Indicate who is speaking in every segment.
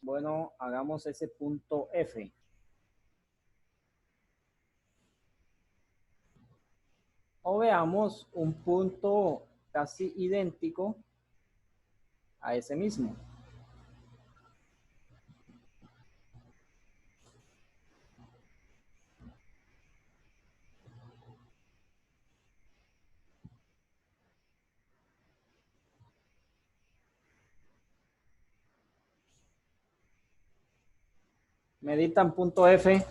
Speaker 1: Bueno, hagamos ese punto F. O veamos un punto casi idéntico a ese mismo. Meditan punto F.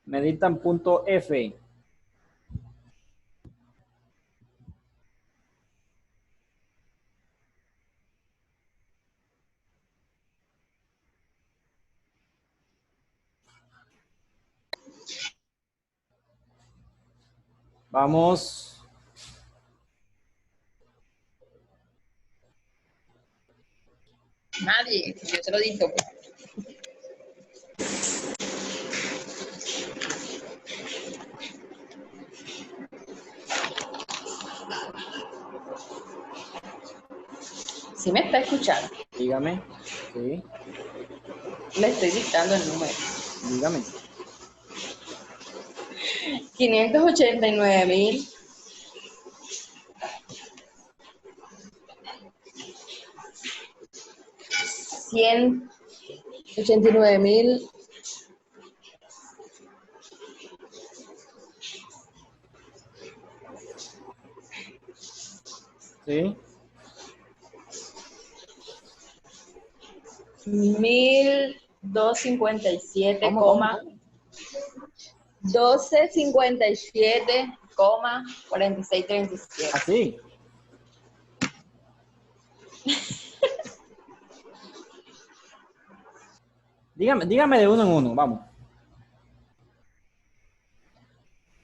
Speaker 1: Meditan punto F. Vamos.
Speaker 2: Nadie, yo se lo dije. ¿Sí me está escuchando?
Speaker 1: Dígame. Sí.
Speaker 2: Le estoy dictando el número.
Speaker 1: Dígame.
Speaker 2: 589.000 189.000
Speaker 1: Sí.
Speaker 2: 1.257,
Speaker 1: ¿Cómo?
Speaker 2: 1257, 4637.
Speaker 1: Así. Dígame de uno en uno, vamos.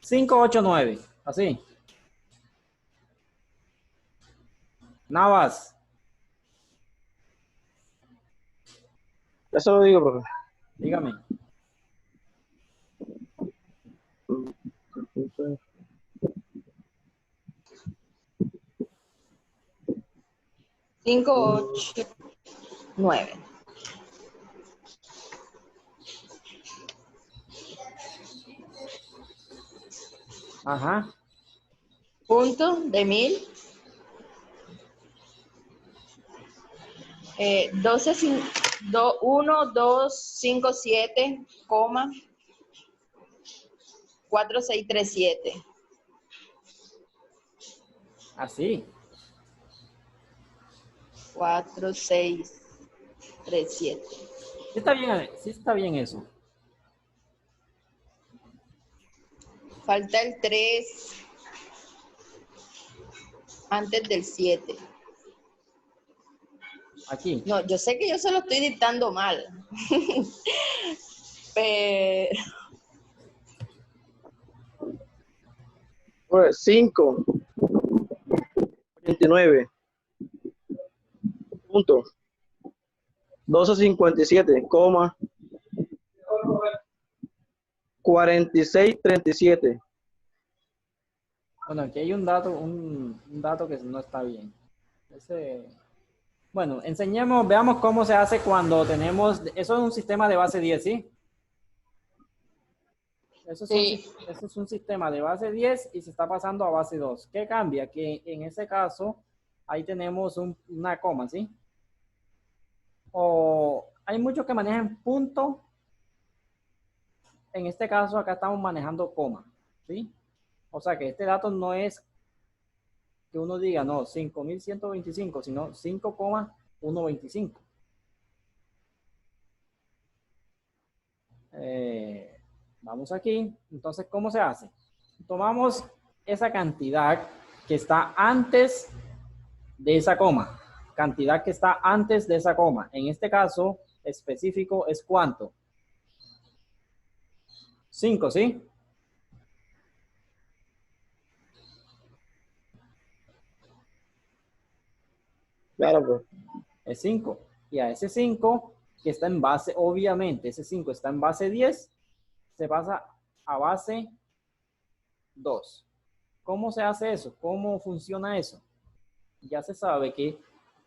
Speaker 1: 589, así. Navas.
Speaker 3: Eso lo digo, profe.
Speaker 1: Dígame.
Speaker 2: Cinco, 8, 9.
Speaker 1: Ajá.
Speaker 2: Punto de 1000. 1257, 4637.
Speaker 1: Así.
Speaker 2: 4637.
Speaker 1: Sí está bien eso.
Speaker 2: Falta el 3 antes del 7.
Speaker 1: Aquí.
Speaker 2: No, yo sé que yo se lo estoy dictando mal. Pero
Speaker 3: 5, 89, punto, 1257, 4637.
Speaker 1: Bueno, aquí hay un dato que no está bien. Bueno, veamos cómo se hace cuando tenemos, eso es un sistema de base 10, ¿sí?
Speaker 2: sí.
Speaker 1: Eso es un sistema de base 10 y se está pasando a base 2. ¿Qué cambia? Que en ese caso, ahí tenemos una coma, ¿sí? O hay muchos que manejan punto. En este caso, acá estamos manejando coma, ¿sí? O sea que este dato no es que uno diga, no, 5125, sino 5,125. Vamos aquí. Entonces, ¿cómo se hace? Tomamos esa cantidad que está antes de esa coma. Cantidad que está antes de esa coma. En este caso específico es ¿cuánto? 5, ¿sí?
Speaker 3: Claro, pues.
Speaker 1: Es 5. Y a ese 5 que está en base, obviamente, ese 5 está en base 10. se pasa a base 2. ¿Cómo se hace eso? ¿Cómo funciona eso? Ya se sabe que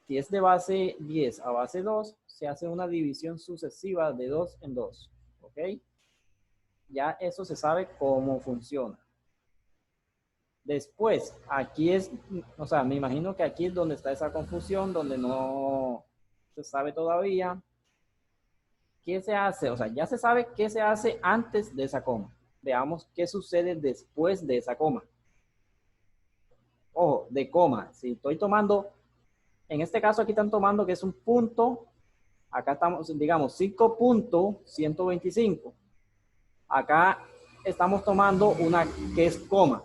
Speaker 1: si es de base 10 a base 2, se hace una división sucesiva de 2 en 2. ¿Ok? Ya eso se sabe cómo funciona. Después, aquí es, o sea, me imagino que aquí es donde está esa confusión, donde no se sabe todavía qué se hace. O sea, ya se sabe qué se hace antes de esa coma. Veamos qué sucede después de esa coma. Ojo, de coma. Si estoy tomando, en este caso aquí están tomando que es un punto. Acá estamos, digamos, 5.125. Acá estamos tomando una que es coma.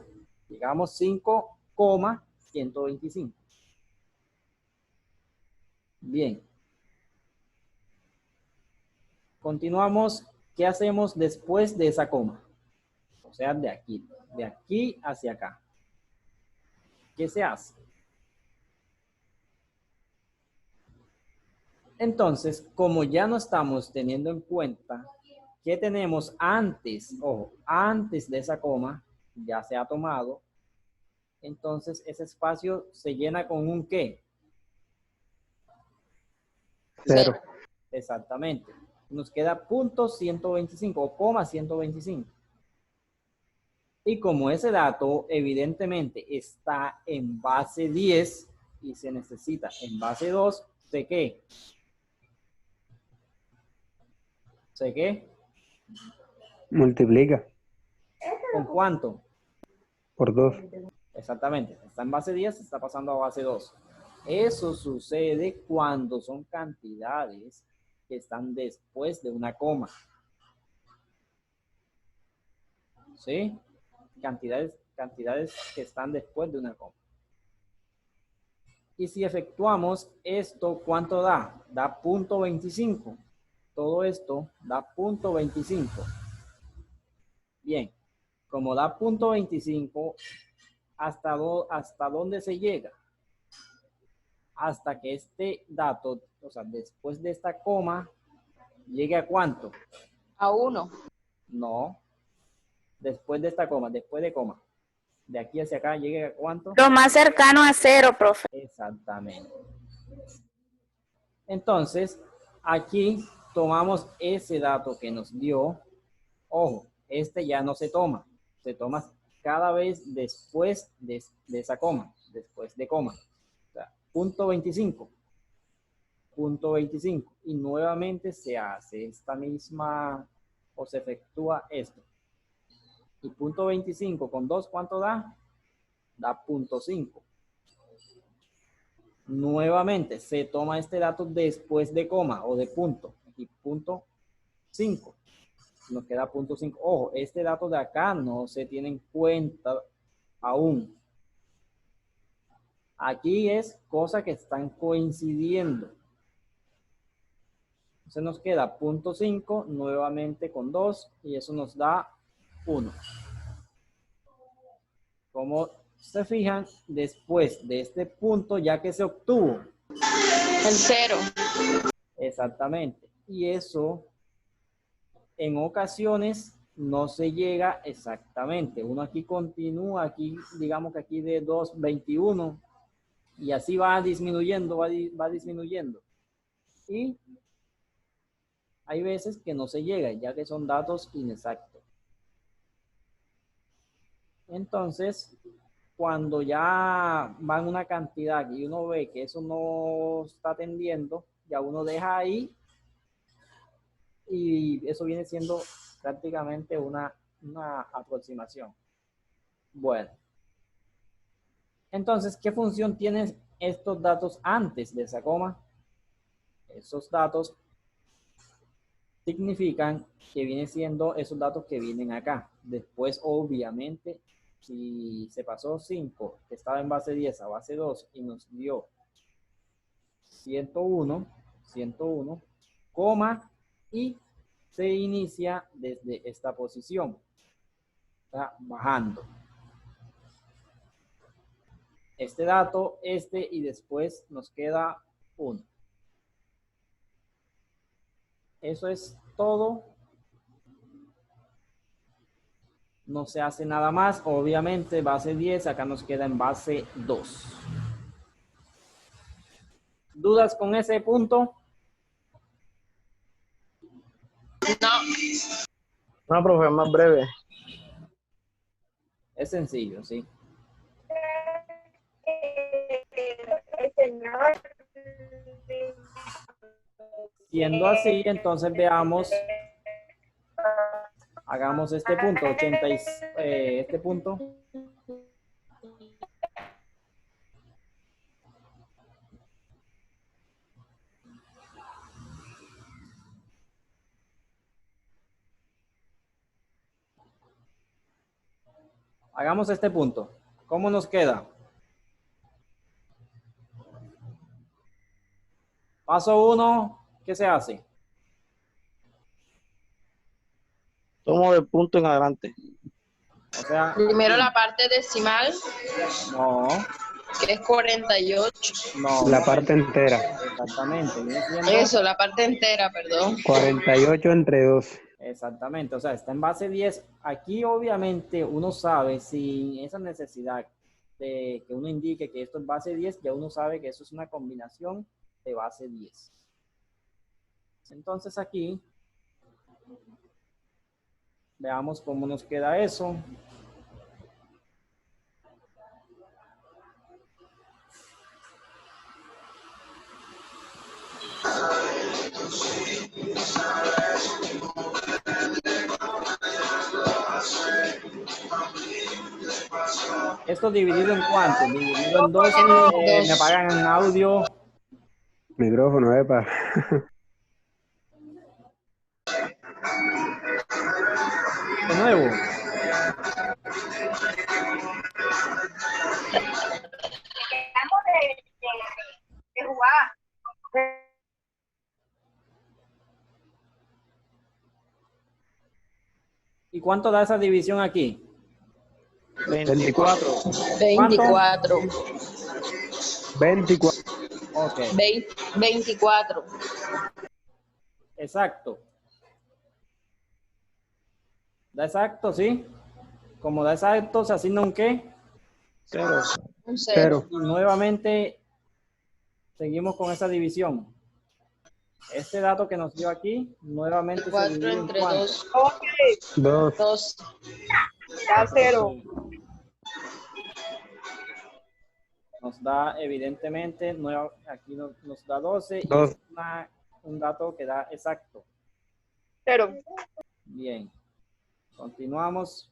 Speaker 1: Digamos 5,125. Bien. Continuamos. ¿Qué hacemos después de esa coma? O sea, de aquí hacia acá. ¿Qué se hace? Entonces, como ya no estamos teniendo en cuenta qué tenemos antes, ojo, antes de esa coma, ya se ha tomado, entonces ese espacio se llena con un ¿qué?
Speaker 3: Cero.
Speaker 1: Exactamente. Nos queda punto 125 o coma 125. Y como ese dato evidentemente está en base 10 y se necesita en base 2, ¿sé qué? ¿Sé qué?
Speaker 4: Multiplica
Speaker 1: ¿Con cuánto?
Speaker 4: por 2.
Speaker 1: Exactamente. Está en base 10, está pasando a base 2. Eso sucede cuando son cantidades que están después de una coma. ¿Sí? Cantidades que están después de una coma. Y si efectuamos esto, ¿cuánto da? Da 0.25. Todo esto da 0.25. Bien, como da 0.25, ¿hasta dónde se llega? Hasta que este dato, o sea, después de esta coma, llegue a ¿cuánto?
Speaker 2: A 1.
Speaker 1: No, después de esta coma, después de coma. De aquí hacia acá, llegue a ¿cuánto?
Speaker 5: Lo más cercano a 0, profe.
Speaker 1: Exactamente. Entonces, aquí tomamos ese dato que nos dio. Ojo, este ya no se toma. Se toma cada vez después de esa coma, después de coma. O sea, punto 25. Punto 25. Y nuevamente se hace esta misma, o se efectúa esto. Y punto 25 con 2, ¿cuánto da? Da punto 5. Nuevamente se toma este dato después de coma o de punto. Y punto 5. Nos queda punto 5. Ojo, este dato de acá no se tiene en cuenta aún. Aquí es cosa que están coincidiendo. Entonces nos queda punto 5 nuevamente con 2 y eso nos da 1. Como se fijan, después de este punto ya que se obtuvo.
Speaker 2: El 0.
Speaker 1: Exactamente. Y eso en ocasiones no se llega exactamente. Uno aquí continúa, aquí digamos que aquí de 2,21 y así va disminuyendo, va disminuyendo. Y hay veces que no se llega, ya que son datos inexactos. Entonces, cuando ya van una cantidad y uno ve que eso no está atendiendo, ya uno deja ahí y eso viene siendo prácticamente una aproximación. Bueno, entonces, ¿qué función tienen estos datos antes de esa coma? Esos datos significan que vienen siendo esos datos que vienen acá. Después, obviamente, si se pasó 5, que estaba en base 10 a base 2 y nos dio 101, coma, y se inicia desde esta posición. Está bajando. Este dato, y después nos queda 1. Eso es todo no se hace nada más. Obviamente, base 10, acá nos queda en base 2. ¿Dudas con ese punto?
Speaker 3: No, profe, más breve.
Speaker 1: Es sencillo, sí. Siendo así, entonces veamos, hagamos este punto, este punto. Hagamos este punto. ¿Cómo nos queda? Paso 1, ¿qué se hace?
Speaker 3: Tomo del punto en adelante.
Speaker 1: O sea,
Speaker 2: Primero la parte decimal,
Speaker 1: no,
Speaker 2: que es 48.
Speaker 1: no,
Speaker 4: La parte entera.
Speaker 1: exactamente. Viene siendo,
Speaker 2: Eso, la parte entera, perdón.
Speaker 4: 48 entre 2.
Speaker 1: exactamente, o sea, está en base 10. Aquí obviamente uno sabe, sin esa necesidad de que uno indique que esto es base 10, ya uno sabe que eso es una combinación de base 10. Entonces aquí, veamos cómo nos queda eso. Esto dividido en cuánto? Dividido en 12. Me apagan en audio.
Speaker 4: Micrófono, epa.
Speaker 1: De nuevo.
Speaker 6: De jugar.
Speaker 1: ¿Y cuánto da esa división aquí?
Speaker 3: 24.
Speaker 2: 24.
Speaker 4: 24.
Speaker 1: Ok,
Speaker 2: 24.
Speaker 1: exacto. Da exacto, ¿sí? Como da exacto, se asigna un qué.
Speaker 3: 0.
Speaker 2: Un 0.
Speaker 1: Y nuevamente seguimos con esa división. Este dato que nos dio aquí, nuevamente se
Speaker 2: 4
Speaker 1: divide en
Speaker 2: entre
Speaker 1: cuánto.
Speaker 2: 2.
Speaker 4: 2.
Speaker 2: 2.
Speaker 6: Da 0.
Speaker 1: Nos da evidentemente, aquí nos da 12 y
Speaker 4: Dos.
Speaker 1: es un dato que da exacto.
Speaker 6: 0.
Speaker 1: Bien, continuamos.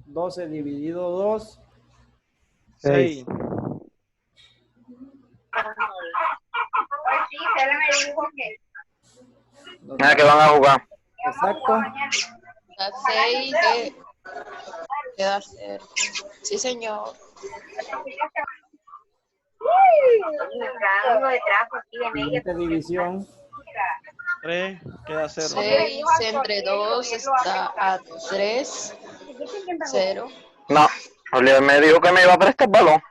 Speaker 1: 12 dividido 2.
Speaker 4: 6.
Speaker 6: Pues sí, Cela me dijo que.
Speaker 1: Nos
Speaker 7: Nada,
Speaker 1: da
Speaker 7: que van a jugar.
Speaker 1: exacto.
Speaker 2: Da 6. Queda 0. Sí, señor.
Speaker 6: Entrando detrás aquí en ella.
Speaker 1: Siguiente división.
Speaker 3: 3. Queda 0.
Speaker 2: 6 entre 2 está a 3. 0.
Speaker 7: No, Oliver me dijo que me iba a prestar el balón.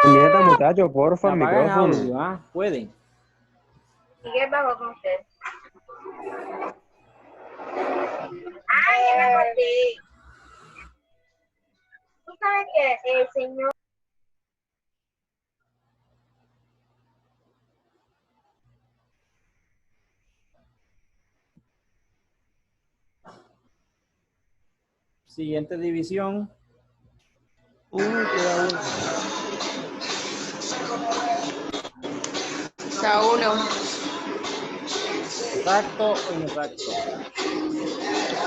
Speaker 4: Nieta, muchacho, porfa,
Speaker 1: Me
Speaker 4: el
Speaker 1: apagan
Speaker 4: micrófono.
Speaker 1: audio, ¿ah? Pueden.
Speaker 6: Miguel bajó con usted. Ay, ya me acordé. Tú sabes que el señor.
Speaker 1: Siguiente división.
Speaker 3: Queda 1.
Speaker 2: Está 1.
Speaker 1: Exacto o inexacto.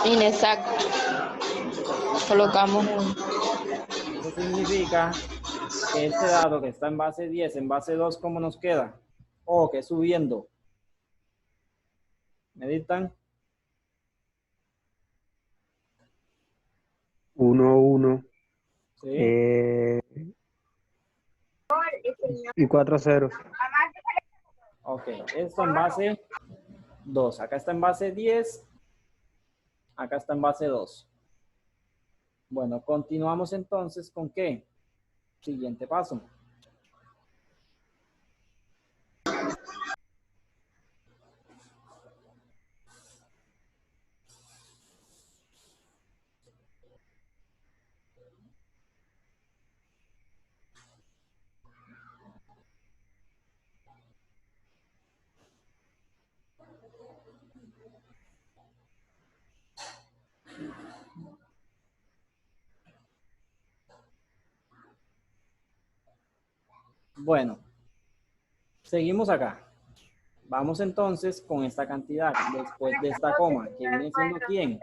Speaker 2: Inexacto. Colocamos 1.
Speaker 1: Eso significa que este dado que está en base 10, en base 2, ¿cómo nos queda? O que subiendo. ¿Meditan?
Speaker 4: 1, 1.
Speaker 1: Sí.
Speaker 4: Y 4 ceros.
Speaker 1: Ok, esto en base 2. Acá está en base 10. Acá está en base 2. Bueno, continuamos entonces con ¿qué? Siguiente paso. Bueno, seguimos acá. Vamos entonces con esta cantidad después de esta coma, que viene siendo ¿quién?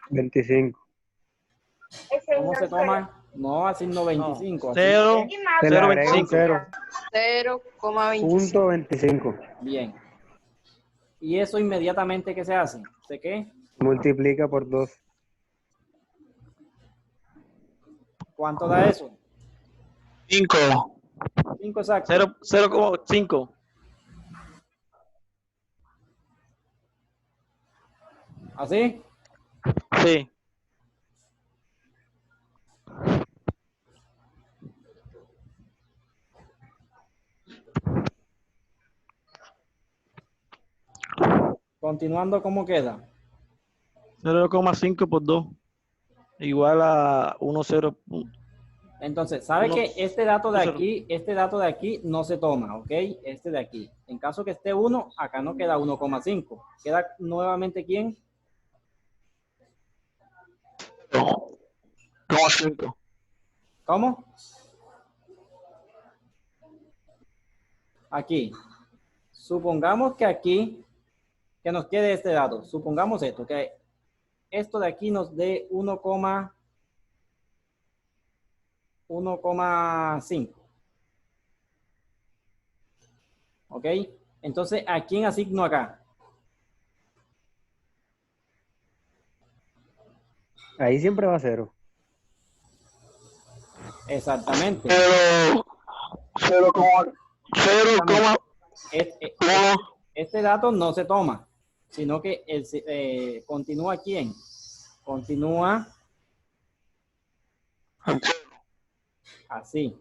Speaker 4: 25.
Speaker 1: ¿Cómo se toma? No, así no 25. Así.
Speaker 3: 0,
Speaker 4: Se le agrega un
Speaker 3: 0.25.
Speaker 4: 0.
Speaker 2: 0,25.
Speaker 4: Punto 25.
Speaker 1: Bien. ¿Y eso inmediatamente qué se hace? ¿De qué?
Speaker 4: Multiplica por 2.
Speaker 1: ¿Cuánto da eso?
Speaker 3: 5.
Speaker 1: 5 exacto.
Speaker 3: 0,5.
Speaker 1: ¿Así?
Speaker 3: Sí.
Speaker 1: Continuando, ¿cómo queda?
Speaker 3: 0,5 por 2. Igual a 1,0.
Speaker 1: Entonces, ¿sabe
Speaker 3: Uno-
Speaker 1: que este dato de
Speaker 3: cero.
Speaker 1: aquí, no se toma, ¿ok? Este de aquí. En caso que esté 1, acá no queda 1,5. ¿Queda nuevamente quién?
Speaker 3: 0,5.
Speaker 1: ¿Cómo? Aquí. Supongamos que aquí, que nos quede este dato. Supongamos esto, que esto de aquí nos dé 1,5. ¿Ok? Entonces, ¿a quién asigno acá?
Speaker 4: Ahí siempre va 0.
Speaker 1: Exactamente.
Speaker 3: 0,1.
Speaker 1: Este, este dato no se toma, sino que continúa ¿quién? Continúa así.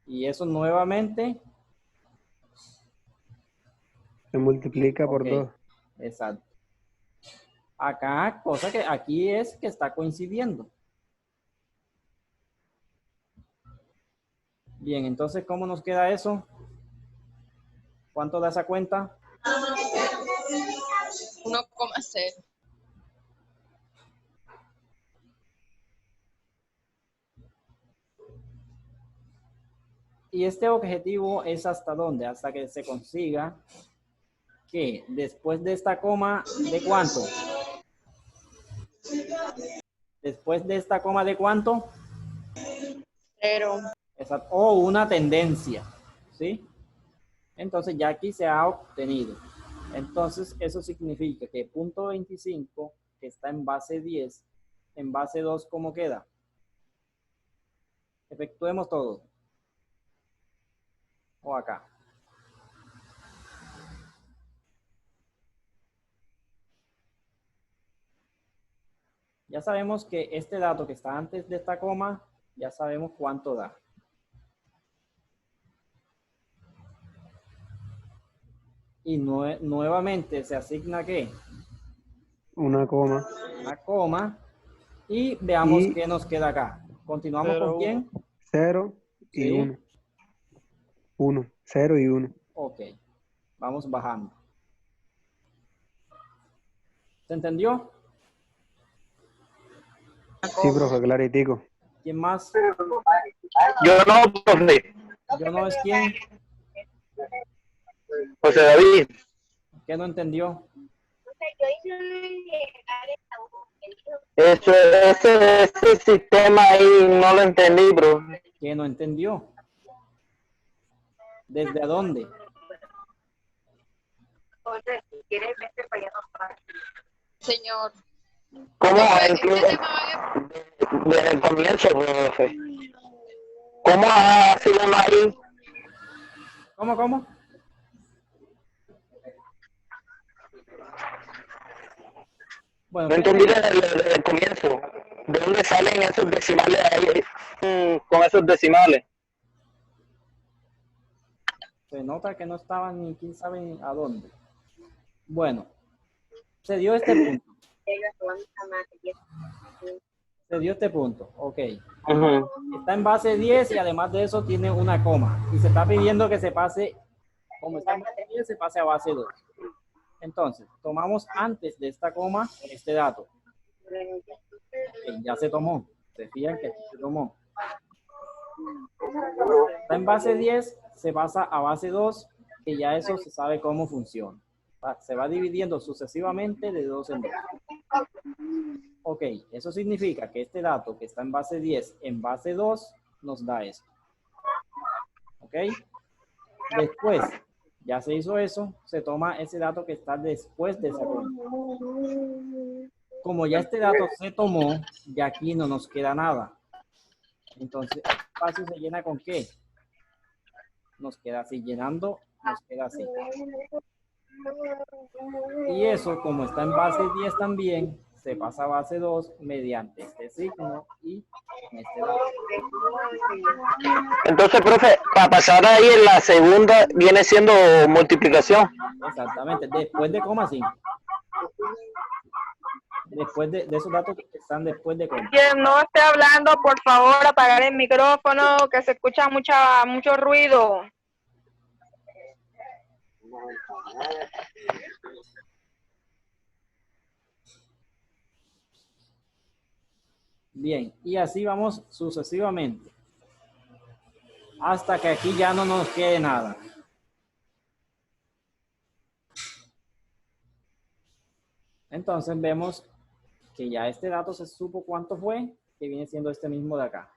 Speaker 1: Y eso nuevamente.
Speaker 4: Se multiplica por
Speaker 1: Ok,
Speaker 4: 2.
Speaker 1: exacto. Acá, cosa que aquí es que está coincidiendo. Bien, entonces, ¿cómo nos queda eso? ¿Cuánto da esa cuenta?
Speaker 2: 1,0.
Speaker 1: Y este objetivo es ¿hasta dónde? Hasta que se consiga que después de esta coma, ¿de cuánto? Después de esta coma, ¿de cuánto?
Speaker 2: 0.
Speaker 1: Exacto. O una tendencia, ¿sí? Entonces ya aquí se ha obtenido. Entonces eso significa que punto 25, que está en base 10, en base 2, ¿cómo queda? Efectuemos todo. O acá. Ya sabemos que este dato que está antes de esta coma, ya sabemos cuánto da. Y nuevamente se asigna ¿qué?
Speaker 4: Una coma.
Speaker 1: Una coma. Y veamos
Speaker 4: Y
Speaker 1: qué nos queda acá. ¿Continuamos con quién?
Speaker 4: 0 y
Speaker 1: Sí.
Speaker 4: 1. 1. 0 y 1.
Speaker 1: Ok. Vamos bajando. ¿Se entendió?
Speaker 4: Sí, profe, claritico.
Speaker 1: ¿Quién más?
Speaker 7: Yo no, profe.
Speaker 1: Yo no es quién.
Speaker 7: José David.
Speaker 1: ¿Qué no entendió?
Speaker 6: Yo hice un llegar
Speaker 7: Ese sistema ahí no lo entendí, bro.
Speaker 1: ¿Qué no entendió? ¿Desde dónde?
Speaker 2: Señor.
Speaker 7: ¿Cómo
Speaker 2: ¿Qué
Speaker 7: incluye
Speaker 2: tema van a-
Speaker 7: desde el comienzo, profe? ¿Cómo se llama ahí?
Speaker 1: ¿Cómo? Bueno,
Speaker 7: No entendí desde el comienzo. ¿De dónde salen esos decimales ahí? Con esos decimales.
Speaker 1: se nota que no estaban ni quién sabe ni a dónde. Bueno, se dio este punto. Se dio este punto, ok. Está en base 10 y además de eso tiene una coma. Y se está pidiendo que se pase, como está en base 10, se pase a base 2. Entonces, tomamos antes de esta coma este dato. Ok, ya se tomó. Se fijan que se tomó. Está en base 10, se pasa a base 2, que ya eso se sabe cómo funciona. Se va dividiendo sucesivamente de 2 en 2. Ok, eso significa que este dato que está en base 10 en base 2 nos da esto. Ok. Después, ya se hizo eso, se toma ese dato que está después de esa coma. Como ya este dato se tomó, ya aquí no nos queda nada. Entonces, el espacio se llena ¿con qué? Nos queda así, llenando, nos queda así. Y eso, como está en base 10 también, se pasa a base 2 mediante este signo y este dato.
Speaker 7: Entonces, profe, para pasar ahí en la segunda viene siendo multiplicación.
Speaker 1: Exactamente, después de coma, sí. Después de esos datos que están después de coma.
Speaker 6: Quien no esté hablando, por favor, apagar el micrófono, que se escucha mucho ruido.
Speaker 1: Bien, y así vamos sucesivamente. Hasta que aquí ya no nos quede nada. Entonces vemos que ya este dato se supo cuánto fue, que viene siendo este mismo de acá.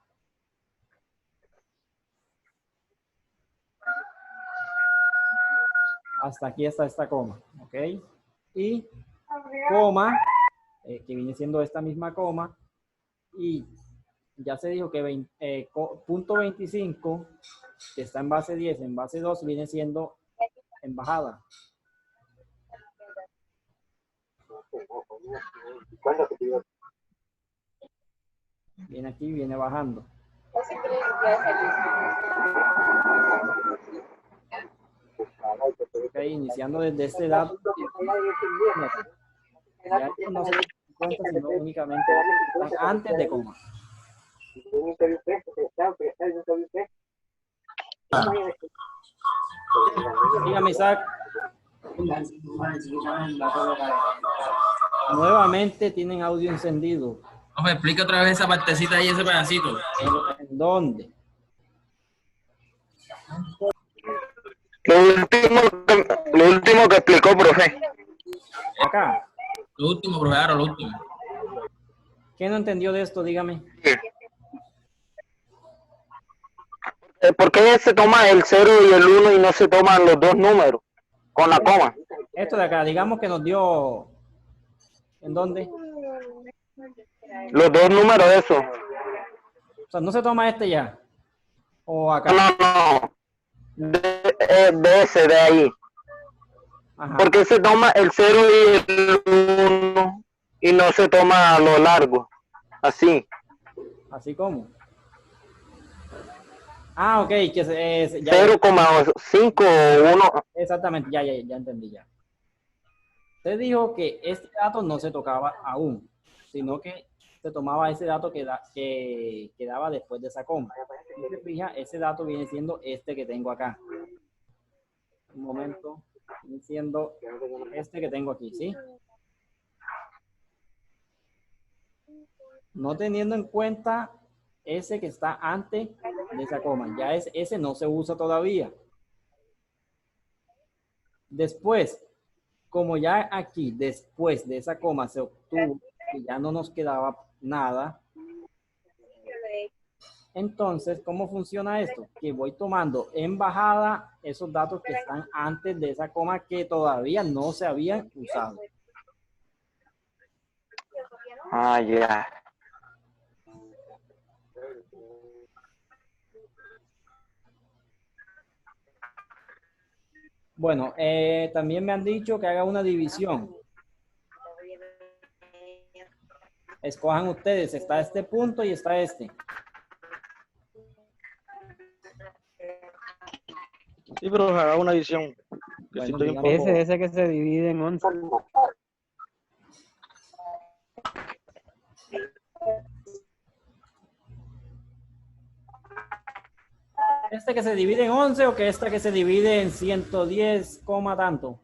Speaker 1: Hasta aquí está esta coma, ¿ok? Y coma, que viene siendo esta misma coma, y ya se dijo que punto 25, que está en base 10, en base 2, viene siendo en bajada. Viene aquí, viene bajando. Ok, iniciando desde este dato. Ya esto no se cuenta, sino únicamente están antes de coma. Dígame, Isaac. Nuevamente tienen audio encendido.
Speaker 8: Profe, explica otra vez esa partecita ahí, ese pedacito.
Speaker 1: ¿En dónde?
Speaker 7: Lo último que explicó, profe.
Speaker 1: Acá.
Speaker 8: Lo último, profe, ahora lo último.
Speaker 1: ¿Quién no entendió de esto? Dígame.
Speaker 7: ¿Por qué se toma el 0 y el 1 y no se toman los dos números con la coma?
Speaker 1: Esto de acá, digamos que nos dio... ¿En dónde?
Speaker 7: Los dos números, eso.
Speaker 1: O sea, no se toma este ya. O acá.
Speaker 7: No. De ese, de ahí.
Speaker 1: Ajá.
Speaker 7: ¿Por qué se toma el 0 y el 1 y no se toma a lo largo? Así.
Speaker 1: ¿Así como? Ah, ok. Que ya,
Speaker 7: 0,5 o 1.
Speaker 1: Exactamente, ya entendí ya. Usted dijo que este dato no se tocaba aún, sino que se tomaba ese dato que quedaba después de esa coma. Si se fija, ese dato viene siendo este que tengo acá. Un momento, viene siendo este que tengo aquí, ¿sí? No teniendo en cuenta ese que está antes de esa coma. Ya ese no se usa todavía. Después, como ya aquí, después de esa coma se obtuvo que ya no nos quedaba nada, entonces, ¿cómo funciona esto? Que voy tomando en bajada esos datos que están antes de esa coma que todavía no se habían usado.
Speaker 7: Ah, ya.
Speaker 1: Bueno, también me han dicho que haga una división. Escojan ustedes, está este punto y está este.
Speaker 3: Sí, pero haga una división.
Speaker 1: Bueno,
Speaker 4: Ese que se divide en 11.
Speaker 1: ¿Este que se divide en 11 o que este que se divide en 110, tanto?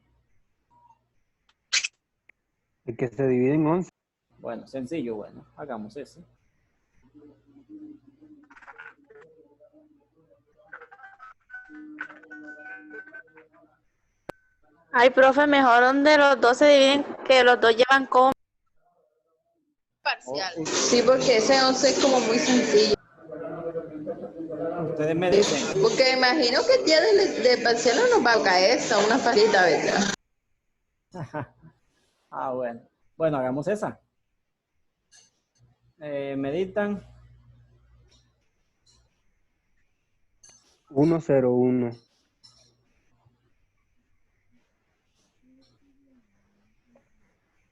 Speaker 4: El que se divide en 11.
Speaker 1: Bueno, sencillo, bueno, hagamos ese.
Speaker 5: Ay, profe, mejor donde los dos se dividen, que los dos llevan coma.
Speaker 2: Parcial.
Speaker 1: Oh,
Speaker 2: Sí, porque ese 11 es como muy sencillo.
Speaker 1: ustedes me dicen.
Speaker 2: Porque imagino que el día de parcial no nos va a caer esa, una facilita, ¿verdad?
Speaker 1: Ah, bueno. Bueno, hagamos esa. Meditan.
Speaker 4: 101.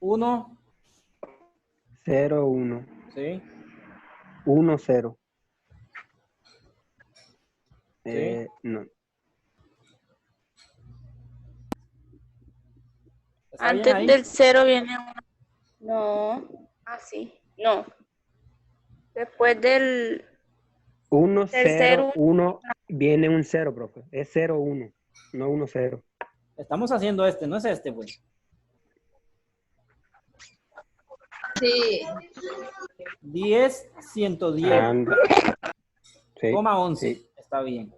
Speaker 1: 1,
Speaker 4: 01.
Speaker 1: ¿sí?
Speaker 4: 10.
Speaker 1: Sí.
Speaker 4: No.
Speaker 1: ¿Está bien
Speaker 5: Antes
Speaker 1: ahí?
Speaker 5: del 0 viene uno. No, así, no. Después del 0,
Speaker 4: 101 viene un 0, profe. Es 01, no 10.
Speaker 1: Estamos haciendo este, no es este, pues.
Speaker 2: Sí.
Speaker 1: 10, 110,
Speaker 4: Anda. Sí,
Speaker 1: coma 11.
Speaker 4: sí.
Speaker 1: Está bien.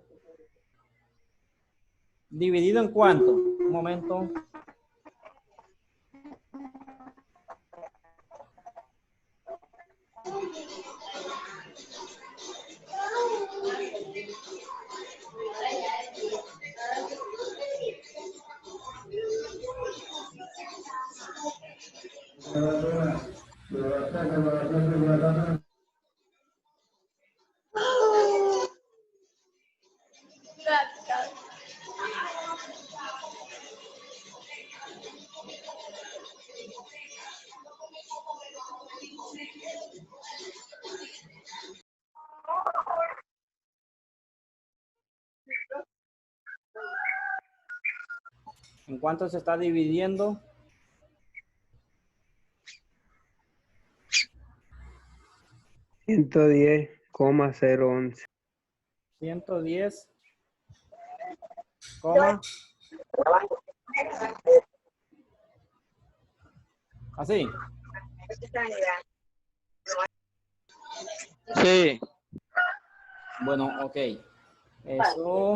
Speaker 1: ¿Dividido en cuánto? Un momento. ¿En cuánto se está dividiendo?
Speaker 4: $110,011.
Speaker 1: 110, coma. Así.
Speaker 3: Sí.
Speaker 1: Bueno, ok. Eso,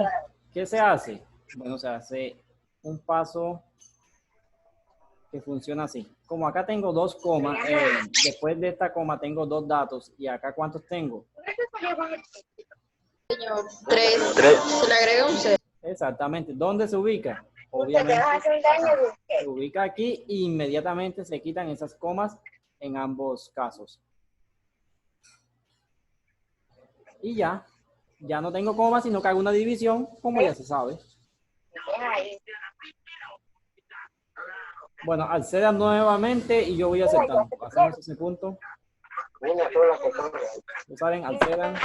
Speaker 1: ¿qué se hace? Bueno, se hace un paso que funciona así. Como acá tengo 2 comas, después de esta coma tengo 2 datos. ¿Y acá cuántos tengo?
Speaker 2: Señor. 3.
Speaker 7: Tres.
Speaker 2: Se le agrega un 0.
Speaker 1: Exactamente. ¿Dónde se ubica? Obviamente se ubica aquí e inmediatamente se quitan esas comas en ambos casos. Y ya no tengo comas, sino que hago una división, como ya se sabe. Bueno, accedan nuevamente y yo voy aceptando. Pasamos ese punto. Ya saben, accedan.